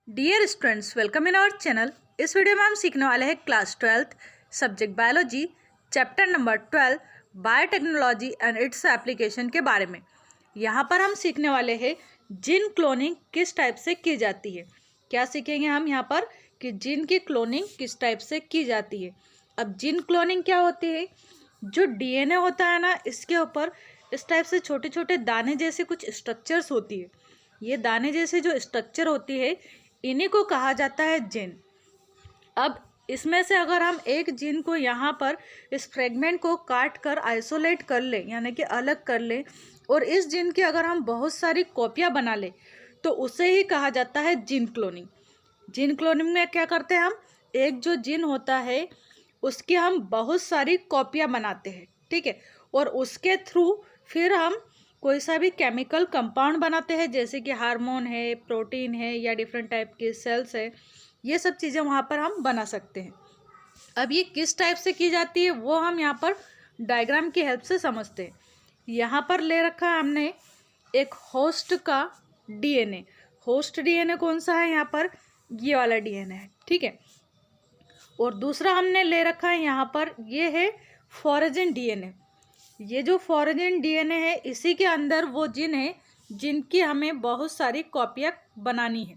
Dear students, welcome in our channel. इस video में हम सीखने वाले हैं class 12th subject biology chapter number 12 biotechnology and its application के बारे में। यहाँ पर हम सीखने वाले हैं जीन क्लोनिंग किस टाइप से की जाती है। क्या सीखेंगे हम यहाँ पर कि जीन की क्लोनिंग किस टाइप से की जाती है। अब जीन क्लोनिंग क्या होती है, जो डीएनए होता है ना, इसके ऊपर इस टाइप से छोटे छोटे दाने जैसे कुछ स्ट्रक्चर्स होती है। ये दाने जैसे जो स्ट्रक्चर होती है, इन्हीं को कहा जाता है जीन। अब इसमें से अगर हम एक जीन को यहाँ पर इस फ्रेगमेंट को काट कर आइसोलेट कर लें, यानी कि अलग कर लें, और इस जीन की अगर हम बहुत सारी कॉपियाँ बना लें, तो उसे ही कहा जाता है जीन क्लोनिंग। जीन क्लोनिंग में क्या करते हैं हम, एक जो जीन होता है उसकी हम बहुत सारी कॉपियाँ बनाते हैं, ठीक है, और उसके थ्रू फिर हम कोई सा भी केमिकल कंपाउंड बनाते हैं, जैसे कि हार्मोन है, प्रोटीन है, या डिफरेंट टाइप के सेल्स है। ये सब चीज़ें वहाँ पर हम बना सकते हैं। अब ये किस टाइप से की जाती है वो हम यहाँ पर डायग्राम की हेल्प से समझते हैं। यहाँ पर ले रखा है हमने एक होस्ट का डीएनए। होस्ट डीएनए कौन सा है, यहाँ पर ये वाला डीएनए है, ठीक है। और दूसरा हमने ले रखा है यहाँ पर, ये है फॉरेजन डीएनए। ये जो फॉरेजन डीएनए है, इसी के अंदर वो जीन है जिनकी हमें बहुत सारी कॉपियाँ बनानी है,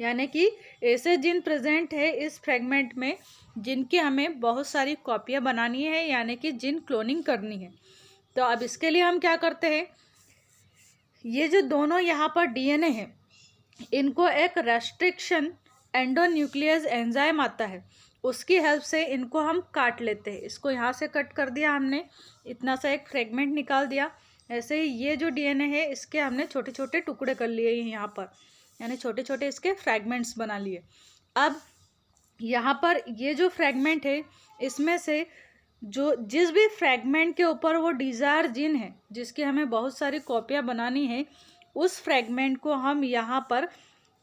यानी कि ऐसे जीन प्रेजेंट है इस फ्रेगमेंट में जिनकी हमें बहुत सारी कॉपियाँ बनानी है, यानी कि जीन क्लोनिंग करनी है। तो अब इसके लिए हम क्या करते हैं, ये जो दोनों यहाँ पर डीएनए है, इनको एक रेस्ट्रिक्शन एंडोन्यूक्लियस एंजाइम आता है, उसकी हेल्प से इनको हम काट लेते हैं। इसको यहाँ से कट कर दिया हमने, इतना सा एक फ्रेगमेंट निकाल दिया। ऐसे ही ये जो डीएनए है, इसके हमने छोटे छोटे टुकड़े कर लिए यहाँ पर, यानी छोटे छोटे इसके फ्रैगमेंट्स बना लिए। अब यहाँ पर ये जो फ्रैगमेंट है, इसमें से जो जिस भी फ्रैगमेंट के ऊपर वो डिज़ायर जीन है जिसकी हमें बहुत सारी कॉपियाँ बनानी है, उस फ्रैगमेंट को हम यहाँ पर,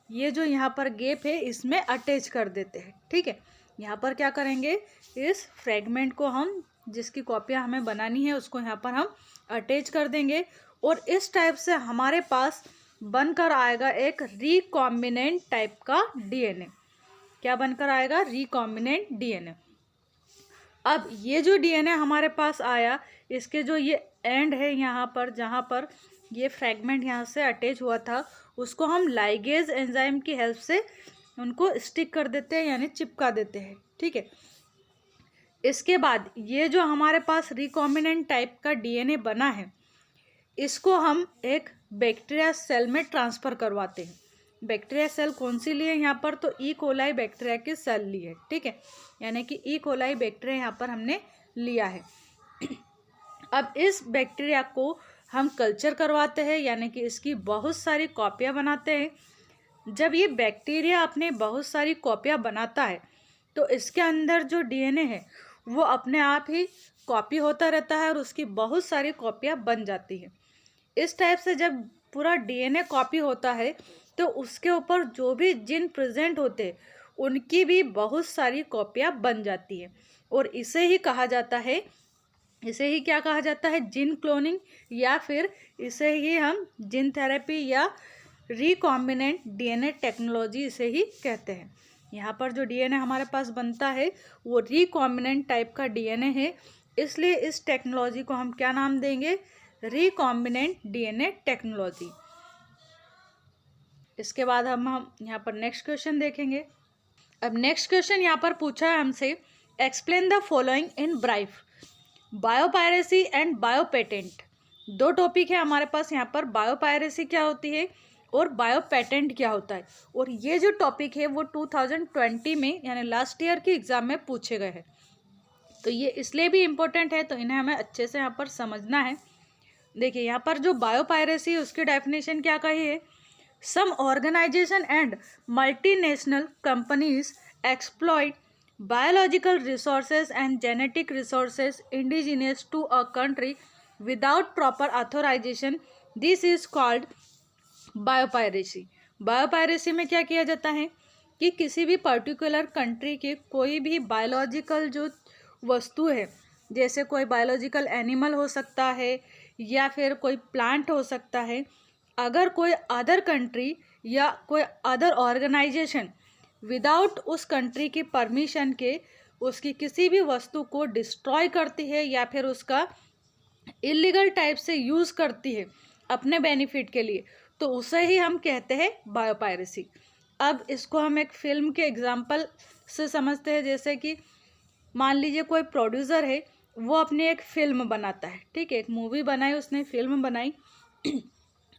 ये जो यहाँ पर गैप है, इसमें अटैच कर देते हैं, ठीक है। यहाँ पर क्या करेंगे, इस फ्रैगमेंट को हम जिसकी कॉपियाँ हमें बनानी है उसको यहाँ पर हम अटैच कर देंगे, और इस टाइप से हमारे पास बनकर आएगा एक रिकॉम्बिनेंट टाइप का डीएनए। क्या बनकर आएगा, रिकॉम्बिनेंट डीएनए। अब ये जो डीएनए हमारे पास आया, इसके जो ये एंड है यहाँ पर, जहाँ पर ये फ्रैगमेंट यहाँ से अटैच हुआ था, उसको हम लाइगेज एंजाइम की हेल्प से उनको स्टिक कर देते हैं, यानी चिपका देते हैं, ठीक है। इसके बाद ये जो हमारे पास रिकॉम्बिनेंट टाइप का डीएनए बना है, इसको हम एक बैक्टीरिया सेल में ट्रांसफ़र करवाते हैं। बैक्टीरिया सेल कौन सी ली है यहाँ पर, तो ई कोलाई बैक्टीरिया की सेल ली है, ठीक है, यानी कि ई कोलाई बैक्टीरिया यहाँ पर हमने लिया है। अब इस बैक्टीरिया को हम कल्चर करवाते हैं, यानी कि इसकी बहुत सारी कॉपियाँ बनाते हैं। जब ये बैक्टीरिया अपने बहुत सारी कॉपियाँ बनाता है, तो इसके अंदर जो डीएनए है वो अपने आप ही कॉपी होता रहता है और उसकी बहुत सारी कॉपियाँ बन जाती है। इस टाइप से जब पूरा डीएनए कॉपी होता है, तो उसके ऊपर जो भी जीन प्रेजेंट होते हैं उनकी भी बहुत सारी कॉपियाँ बन जाती है, और इसे ही कहा जाता है, इसे ही क्या कहा जाता है, जीन क्लोनिंग, या फिर इसे ही हम जीन थेरेपी या रिकॉम्बिनेंट डीएनए टेक्नोलॉजी इसे ही कहते हैं। यहाँ पर जो डीएनए हमारे पास बनता है वो रिकॉम्बिनेंट टाइप का डीएनए है, इसलिए इस टेक्नोलॉजी को हम क्या नाम देंगे, रिकॉम्बिनेंट डीएनए टेक्नोलॉजी। इसके बाद हम यहाँ पर नेक्स्ट क्वेश्चन देखेंगे। अब नेक्स्ट क्वेश्चन यहाँ पर पूछा है हमसे, explain the following in brief, biopiracy and biopatent. दो टॉपिक है हमारे पास यहाँ पर, बायोपायरेसी क्या होती है और बायोपेटेंट क्या होता है। और ये जो टॉपिक है वो 2020 में, यानी लास्ट ईयर के एग्ज़ाम में पूछे गए हैं, तो ये इसलिए भी इम्पोर्टेंट है, तो इन्हें हमें अच्छे से यहाँ पर समझना है। देखिए यहाँ पर जो बायोपायरेसी, उसकी डेफिनेशन क्या कही है, some organization and multinational companies exploit biological resources and genetic resources indigenous to a country without proper authorization. This is called biopiracy. Biopiracy में क्या किया जाता है कि किसी भी पर्टिकुलर कंट्री के कोई भी बायोलॉजिकल जो वस्तु है, जैसे कोई बायोलॉजिकल एनिमल हो सकता है या फिर कोई प्लांट हो सकता है, अगर कोई अदर कंट्री या कोई अदर ऑर्गेनाइजेशन विदाउट उस कंट्री की परमिशन के उसकी किसी भी वस्तु को डिस्ट्रॉय करती है या फिर उसका इलीगल टाइप से यूज़ करती है अपने बेनिफिट के लिए, तो उसे ही हम कहते हैं बायोपायरेसी। अब इसको हम एक फिल्म के एग्जाम्पल से समझते हैं। जैसे कि मान लीजिए कोई प्रोड्यूसर है, वो अपनी एक फिल्म बनाता है, ठीक है, एक मूवी बनाई, उसने फिल्म बनाई।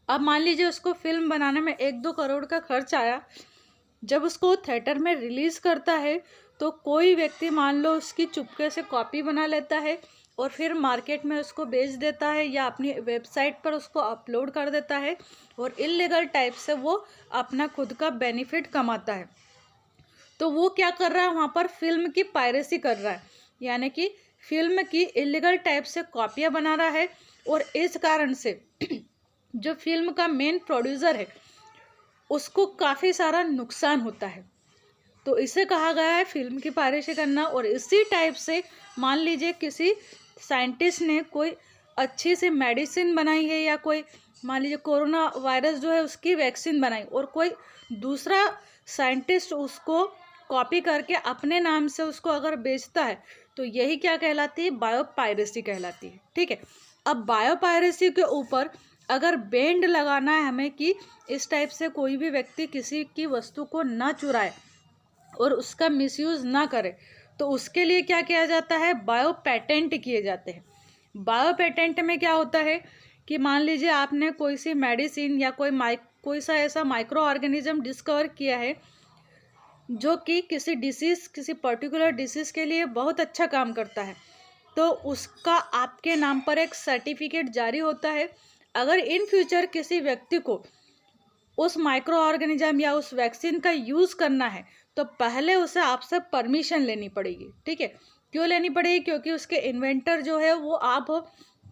अब मान लीजिए उसको फिल्म बनाने में 1-2 करोड़ का खर्च आया। जब उसको थिएटर में रिलीज़ करता है तो कोई व्यक्ति मान लो उसकी चुपके से कॉपी बना लेता है और फिर मार्केट में उसको बेच देता है या अपनी वेबसाइट पर उसको अपलोड कर देता है और इलीगल टाइप से वो अपना खुद का बेनिफिट कमाता है। तो वो क्या कर रहा है, वहाँ पर फिल्म की पायरेसी कर रहा है, यानी कि फिल्म की इलीगल टाइप से कॉपियाँ बना रहा है। और इस कारण से जो फिल्म का मेन प्रोड्यूसर है उसको काफ़ी सारा नुकसान होता है। तो इसे कहा गया है फिल्म की पायरेसी करना। और इसी टाइप से मान लीजिए किसी साइंटिस्ट ने कोई अच्छी सी मेडिसिन बनाई है या कोई मान लीजिए कोरोना वायरस जो है उसकी वैक्सीन बनाई और कोई दूसरा साइंटिस्ट उसको कॉपी करके अपने नाम से उसको अगर बेचता है तो यही क्या कहलाती है, बायोपायरेसी कहलाती है, ठीक है। अब बायोपायरेसी के ऊपर अगर बैंड लगाना है हमें कि इस टाइप से कोई भी व्यक्ति किसी की वस्तु को ना चुराए और उसका मिसयूज़ ना करे, तो उसके लिए क्या किया जाता है, बायो पेटेंट किए जाते हैं। बायो पेटेंट में क्या होता है कि मान लीजिए आपने कोई सी मेडिसिन या कोई सा ऐसा माइक्रो ऑर्गेनिज्म डिस्कवर किया है जो कि किसी पर्टिकुलर डिसीज़ के लिए बहुत अच्छा काम करता है, तो उसका आपके नाम पर एक सर्टिफिकेट जारी होता है। अगर इन फ्यूचर किसी व्यक्ति को उस माइक्रो ऑर्गेनिज्म या उस वैक्सीन का यूज़ करना है तो पहले उसे आपसे परमिशन लेनी पड़ेगी, ठीक है। क्यों लेनी पड़ेगी, क्योंकि उसके इन्वेंटर जो है वो आप हो,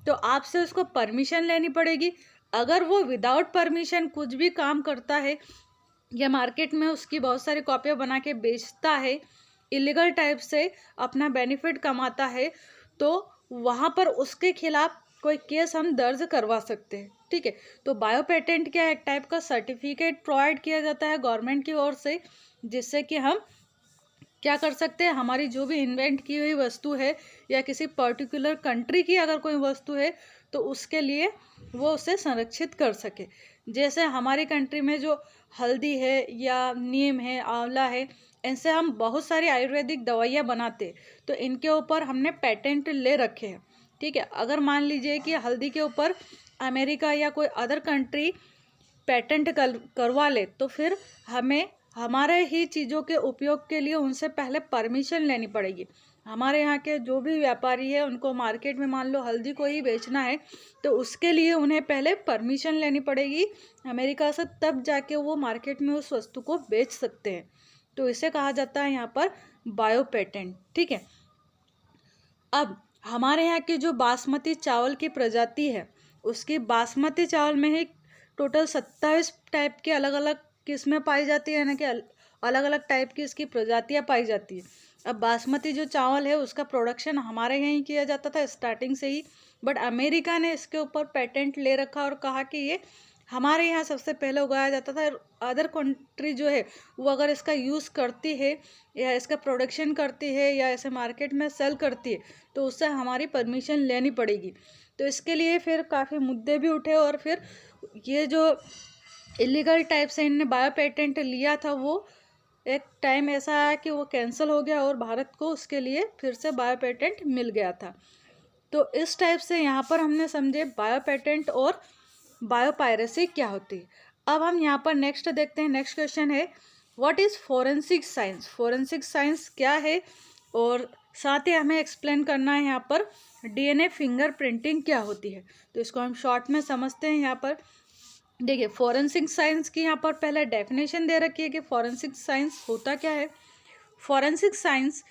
तो आपसे उसको परमिशन लेनी पड़ेगी। अगर वो विदाउट परमिशन कुछ भी काम करता है या मार्केट में उसकी बहुत सारी कॉपियाँ बना के बेचता है, इलीगल टाइप से अपना बेनिफिट कमाता है, तो वहाँ पर उसके खिलाफ कोई केस हम दर्ज करवा सकते हैं, ठीक है। तो बायो पेटेंट क्या है, एक टाइप का सर्टिफिकेट प्रोवाइड किया जाता है गवर्नमेंट की ओर से, जिससे कि हम क्या कर सकते हैं, हमारी जो भी इन्वेंट की हुई वस्तु है या किसी पर्टिकुलर कंट्री की अगर कोई वस्तु है तो उसके लिए वो उसे संरक्षित कर सके। जैसे हमारी कंट्री में जो हल्दी है या नीम है, आंवला है, इनसे हम बहुत सारी आयुर्वेदिक दवाइयाँ बनाते हैं, तो इनके ऊपर हमने पेटेंट ले रखे हैं, ठीक है। अगर मान लीजिए कि हल्दी के ऊपर अमेरिका या कोई अदर कंट्री पेटेंट करवा ले तो फिर हमें हमारे ही चीज़ों के उपयोग के लिए उनसे पहले परमिशन लेनी पड़ेगी। हमारे यहाँ के जो भी व्यापारी है उनको मार्केट में मान लो हल्दी को ही बेचना है तो उसके लिए उन्हें पहले परमिशन लेनी पड़ेगी अमेरिका से, तब जाके वो मार्केट में उस वस्तु को बेच सकते हैं। तो इसे कहा जाता है यहाँ पर बायो पेटेंट, ठीक है। अब हमारे यहाँ की जो बासमती चावल की प्रजाति है उसकी बासमती चावल में ही टोटल 27 टाइप के अलग अलग किस्में पाई जाती है, यानी कि अलग अलग टाइप की इसकी प्रजातियाँ पाई जाती है। अब बासमती जो चावल है उसका प्रोडक्शन हमारे यहाँ ही किया जाता था स्टार्टिंग से ही, बट अमेरिका ने इसके ऊपर पेटेंट ले रखा और कहा कि ये हमारे यहाँ सबसे पहले उगाया जाता था। अदर कंट्री जो है वो अगर इसका यूज़ करती है या इसका प्रोडक्शन करती है या इसे मार्केट में सेल करती है तो उससे हमारी परमिशन लेनी पड़ेगी। तो इसके लिए फिर काफ़ी मुद्दे भी उठे और फिर ये जो इलीगल टाइप से इनने बायो पेटेंट लिया था वो एक टाइम ऐसा आया कि वो कैंसिल हो गया और भारत को उसके लिए फिर से बायो पेटेंट मिल गया था। तो इस टाइप से यहाँ पर हमने समझे बायो पेटेंट और बायोपायरेसी क्या होती है। अब हम यहाँ पर नेक्स्ट देखते हैं। नेक्स्ट क्वेश्चन है what is forensic science. Forensic science क्या है और साथ ही हमें एक्सप्लेन करना है यहाँ पर डीएनए फिंगरप्रिंटिंग क्या होती है। तो इसको हम शॉर्ट में समझते हैं। यहाँ पर देखिए फोरेंसिक साइंस की यहाँ पर पहले डेफिनेशन दे रखी है कि फोरेंसिक साइंस होता क्या है। Forensic science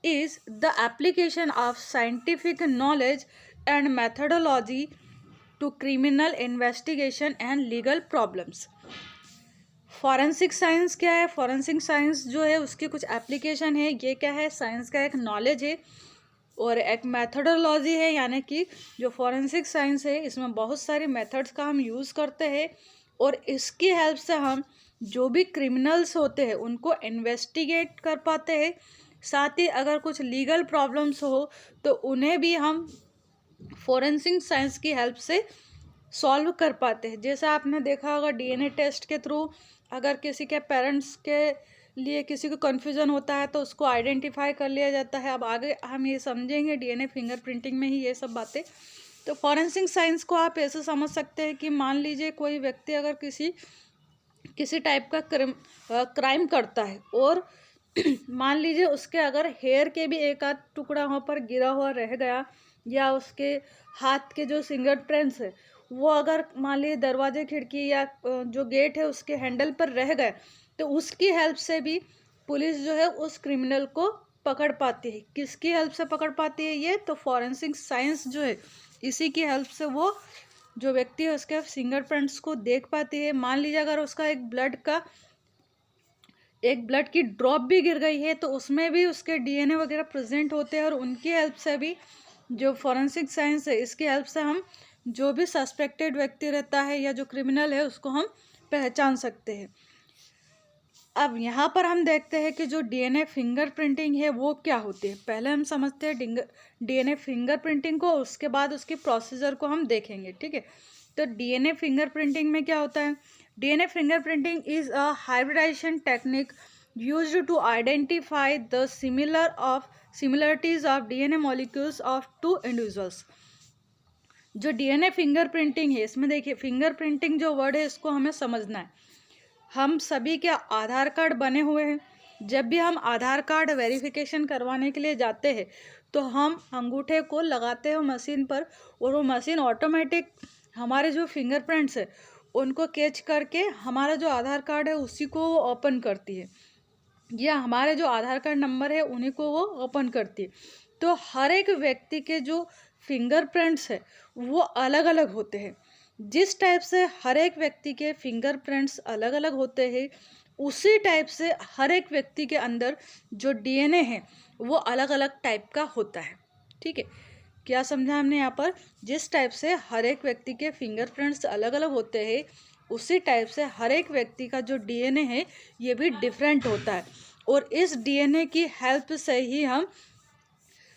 is the application of scientific knowledge and methodology to criminal investigation and legal problems। Forensic science क्या है, फॉरेंसिक साइंस जो है उसकी कुछ एप्लीकेशन है। ये क्या है, साइंस का एक नॉलेज है और एक मेथडोलॉजी है, यानी कि जो फॉरेंसिक साइंस है इसमें बहुत सारी मेथड्स का हम यूज़ करते हैं और इसकी हेल्प से हम जो भी क्रिमिनल्स होते हैं उनको इन्वेस्टिगेट कर पाते हैं, साथ ही अगर कुछ लीगल प्रॉब्लम्स हो तो उन्हें भी हम फोरेंसिक साइंस की हेल्प से सॉल्व कर पाते हैं। जैसे आपने देखा होगा डीएनए टेस्ट के थ्रू अगर किसी के पेरेंट्स के लिए किसी को कन्फ्यूज़न होता है तो उसको आइडेंटिफाई कर लिया जाता है। अब आगे हम ये समझेंगे डीएनए फिंगरप्रिंटिंग में ही ये सब बातें। तो फॉरेंसिक साइंस को आप ऐसे समझ सकते हैं कि मान लीजिए कोई व्यक्ति अगर किसी टाइप का क्राइम करता है और मान लीजिए उसके अगर हेयर के भी एक आध टुकड़ा वहाँ पर गिरा हुआ रह गया, या उसके हाथ के जो फिंगर प्रिंट्स है वो अगर मान लीजिए दरवाजे खिड़की या जो गेट है उसके हैंडल पर रह गए, तो उसकी हेल्प से भी पुलिस जो है उस क्रिमिनल को पकड़ पाती है। किसकी हेल्प से पकड़ पाती है? ये तो फॉरेंसिक साइंस जो है इसी की हेल्प से वो जो व्यक्ति है उसके फिंगरप्रिंट्स को देख पाती है। मान लीजिए अगर उसका एक ब्लड की ड्रॉप भी गिर गई है तो उसमें भी उसके डीएनए वगैरह प्रेजेंट होते हैं, और उनकी हेल्प से भी जो फॉरेंसिक साइंस है इसकी हेल्प से हम जो भी सस्पेक्टेड व्यक्ति रहता है या जो क्रिमिनल है उसको हम पहचान सकते हैं। अब यहाँ पर हम देखते हैं कि जो डीएनए फिंगरप्रिंटिंग है वो क्या होती है। पहले हम समझते हैं डीएनए फिंगरप्रिंटिंग को, उसके बाद उसकी प्रोसीजर को हम देखेंगे, ठीक है। तो डीएनए फिंगरप्रिंटिंग में क्या होता है? DNA fingerprinting is a hybridization technique used to identify the similarities of DNA molecules of two individuals. जो डीएनए फिंगरप्रिंटिंग है इसमें देखिए, फिंगरप्रिंटिंग जो वर्ड है इसको हमें समझना है। हम सभी के आधार कार्ड बने हुए हैं। जब भी हम आधार कार्ड वेरिफिकेशन करवाने के लिए जाते हैं तो हम अंगूठे को लगाते हैं मशीन पर, और वो मशीन ऑटोमेटिक हमारे जो फिंगरप्रिंट्स है उनको कैच करके हमारा जो आधार कार्ड है उसी को वो ओपन करती है, या हमारे जो आधार कार्ड नंबर है उन्हीं को वो ओपन करती है। तो हर एक व्यक्ति के जो फिंगरप्रिंट्स है वो अलग अलग होते हैं। जिस टाइप से हर एक व्यक्ति के फिंगरप्रिंट्स अलग अलग होते हैं उसी टाइप से हर एक व्यक्ति के अंदर जो डीएनए है वो अलग अलग टाइप का होता है, ठीक है। क्या समझा हमने यहाँ पर? जिस टाइप से हर एक व्यक्ति के फिंगरप्रिंट्स अलग अलग होते हैं उसी टाइप से हर एक व्यक्ति का जो डीएनए है ये भी डिफरेंट होता है, और इस डीएनए की हेल्प से ही हम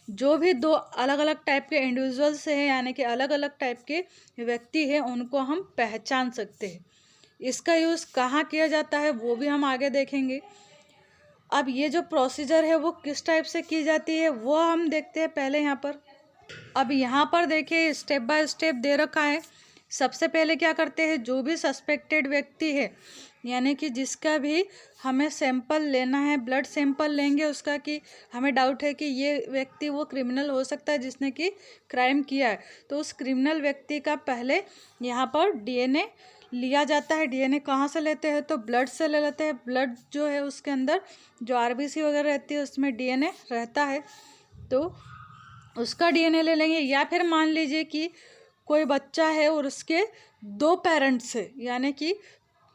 जो भी दो अलग अलग टाइप के इंडिविजुअल्स हैं यानी कि अलग अलग टाइप के व्यक्ति हैं उनको हम पहचान सकते हैं। इसका यूज़ कहाँ किया जाता है वो भी हम आगे देखेंगे। अब ये जो प्रोसीजर है वो किस टाइप से की जाती है वो हम देखते हैं पहले यहाँ पर। अब यहाँ पर देखिए स्टेप बाय स्टेप दे रखा है। सबसे पहले क्या करते हैं, जो भी सस्पेक्टेड व्यक्ति है यानी कि जिसका भी हमें सैंपल लेना है, ब्लड सैंपल लेंगे उसका, कि हमें डाउट है कि ये व्यक्ति वो क्रिमिनल हो सकता है जिसने कि क्राइम किया है, तो उस क्रिमिनल व्यक्ति का पहले यहाँ पर डीएनए लिया जाता है। डीएनए कहाँ से लेते हैं? तो ब्लड से ले लेते हैं। ब्लड जो है उसके अंदर जो आरबीसी वगैरह रहती है उसमें डीएनए रहता है, तो उसका डीएनए ले लेंगे। या फिर मान लीजिए कि कोई बच्चा है और उसके दो पेरेंट्स है यानी कि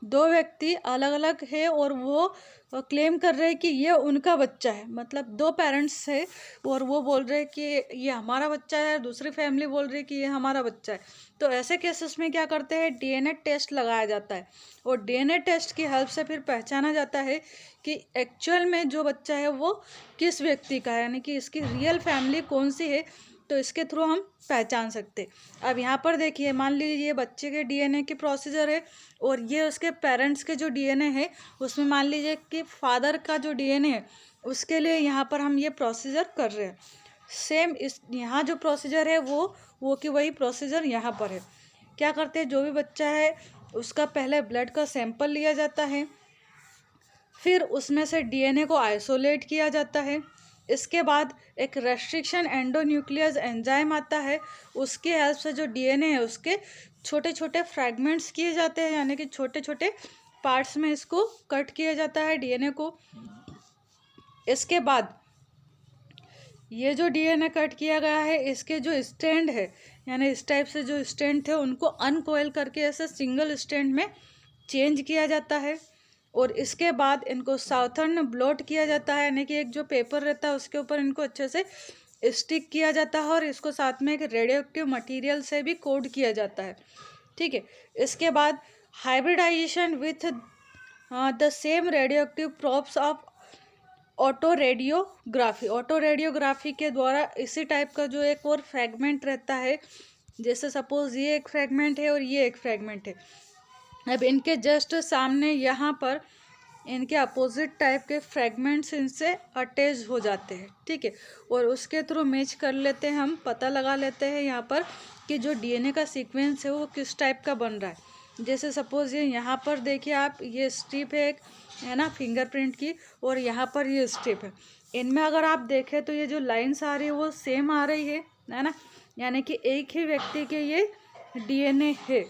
दो व्यक्ति अलग अलग है और वो क्लेम कर रहे हैं कि ये उनका बच्चा है, मतलब दो पेरेंट्स है और वो बोल रहे हैं कि ये हमारा बच्चा है, दूसरी फैमिली बोल रही है कि ये हमारा बच्चा है। तो ऐसे केसेस में क्या करते हैं, डीएनए टेस्ट लगाया जाता है, और डीएनए टेस्ट की हेल्प से फिर पहचाना जाता है कि एक्चुअल में जो बच्चा है वो किस व्यक्ति का है, यानी कि इसकी रियल फैमिली कौन सी है, तो इसके थ्रू हम पहचान सकते। अब यहाँ पर देखिए, मान लीजिए ये बच्चे के डीएनए की प्रोसीजर है और ये उसके पेरेंट्स के जो डीएनए है उसमें मान लीजिए कि फादर का जो डीएनए है उसके लिए यहाँ पर हम ये प्रोसीजर कर रहे हैं। सेम इस यहाँ जो प्रोसीजर है वो कि वही प्रोसीजर यहाँ पर है। क्या करते हैं, जो भी बच्चा है उसका पहले ब्लड का सैंपल लिया जाता है, फिर उसमें से डीएनए को आइसोलेट किया जाता है। इसके बाद एक रेस्ट्रिक्शन एंडोन्यूक्लियस एंजाइम आता है, उसकी हेल्प से जो डीएनए है उसके छोटे छोटे फ्रैगमेंट्स किए जाते हैं, यानी कि छोटे छोटे पार्ट्स में इसको कट किया जाता है डीएनए को। इसके बाद ये जो डीएनए कट किया गया है इसके जो स्टैंड है, यानी इस टाइप से जो स्टैंड थे उनको अनकोयल करके ऐसे सिंगल स्टैंड में चेंज किया जाता है, और इसके बाद इनको साउथर्न ब्लॉट किया जाता है, यानी कि एक जो पेपर रहता है उसके ऊपर इनको अच्छे से स्टिक किया जाता है, और इसको साथ में एक रेडियो एक्टिव मटीरियल से भी कोड किया जाता है, ठीक है। इसके बाद hybridization with the same radioactive probes of autoradiography के द्वारा इसी टाइप का जो एक और फ्रेगमेंट रहता है, जैसे सपोज ये एक फ्रेगमेंट है और ये एक फ्रेगमेंट है। अब इनके जस्ट सामने यहाँ पर इनके अपोजिट टाइप के फ्रेगमेंट्स इनसे अटैच हो जाते हैं, ठीक है। और उसके थ्रू मैच कर लेते हैं, हम पता लगा लेते हैं यहाँ पर कि जो डीएनए का सीक्वेंस है वो किस टाइप का बन रहा है। जैसे सपोज ये यहाँ पर देखिए आप, ये स्ट्रिप है एक, है ना, फिंगरप्रिंट की, और यहाँ पर ये स्ट्रिप है। इनमें अगर आप देखें तो ये जो लाइन्स आ रही है वो सेम आ रही है ना, यानी कि एक ही व्यक्ति के ये डीएनए है।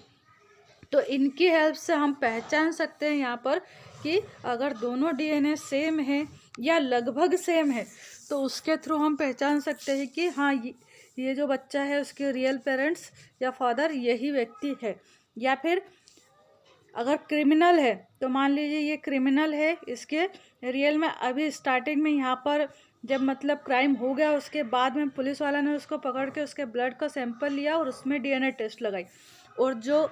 तो इनकी हेल्प से हम पहचान सकते हैं यहाँ पर कि अगर दोनों डीएनए सेम है या लगभग सेम है तो उसके थ्रू हम पहचान सकते हैं कि हाँ ये जो बच्चा है उसके रियल पेरेंट्स या फादर यही व्यक्ति है। या फिर अगर क्रिमिनल है तो मान लीजिए ये क्रिमिनल है, इसके रियल में अभी स्टार्टिंग में यहाँ पर जब मतलब क्राइम हो गया उसके बाद में पुलिस वाला ने उसको पकड़ के उसके ब्लड का सैंपल लिया और उसमें डीएनए टेस्ट लगाई, और जो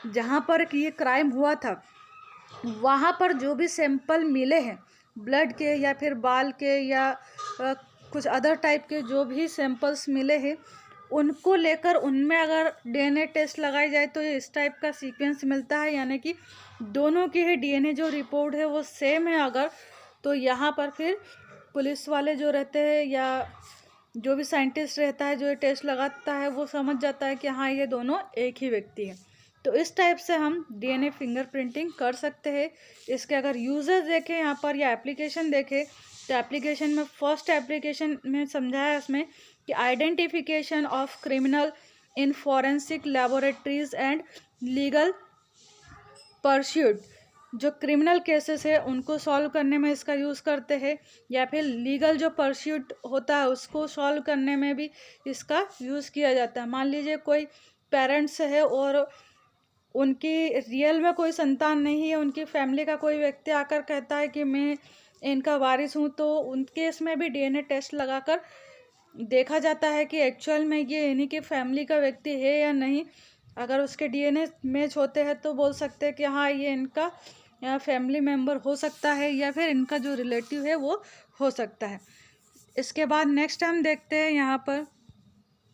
जहाँ पर ये क्राइम हुआ था वहाँ पर जो भी सैंपल मिले हैं ब्लड के या फिर बाल के या कुछ अदर टाइप के जो भी सैंपल्स मिले हैं उनको लेकर उनमें अगर डीएनए टेस्ट लगाई जाए तो ये इस टाइप का सीक्वेंस मिलता है, यानी कि दोनों की ही डीएनए जो रिपोर्ट है वो सेम है अगर, तो यहाँ पर फिर पुलिस वाले जो रहते हैं या जो भी साइंटिस्ट रहता है जो ये टेस्ट लगाता है वो समझ जाता है कि हाँ ये दोनों एक ही व्यक्ति हैं। तो इस टाइप से हम डीएनए फिंगरप्रिंटिंग कर सकते हैं। इसके अगर यूजर्स देखें यहाँ पर या एप्लीकेशन देखें तो एप्लीकेशन में फर्स्ट एप्लीकेशन में समझाया है इसमें कि identification of criminal in forensic laboratories and legal pursuit, जो क्रिमिनल केसेस है उनको सॉल्व करने में इसका यूज़ करते हैं, या फिर लीगल जो परस्यूट होता है उसको सॉल्व करने में भी इसका यूज़ किया जाता है। मान लीजिए कोई पेरेंट्स है और उनकी रियल में कोई संतान नहीं है, उनकी फैमिली का कोई व्यक्ति आकर कहता है कि मैं इनका वारिस हूँ, तो उन केस में भी डीएनए टेस्ट लगाकर देखा जाता है कि एक्चुअल में ये इन्हीं की फैमिली का व्यक्ति है या नहीं। अगर उसके डीएनए मैच होते हैं तो बोल सकते हैं कि हाँ ये इनका फैमिली मेम्बर हो सकता है या फिर इनका जो रिलेटिव है वो हो सकता है। इसके बाद नेक्स्ट हम देखते हैं यहाँ पर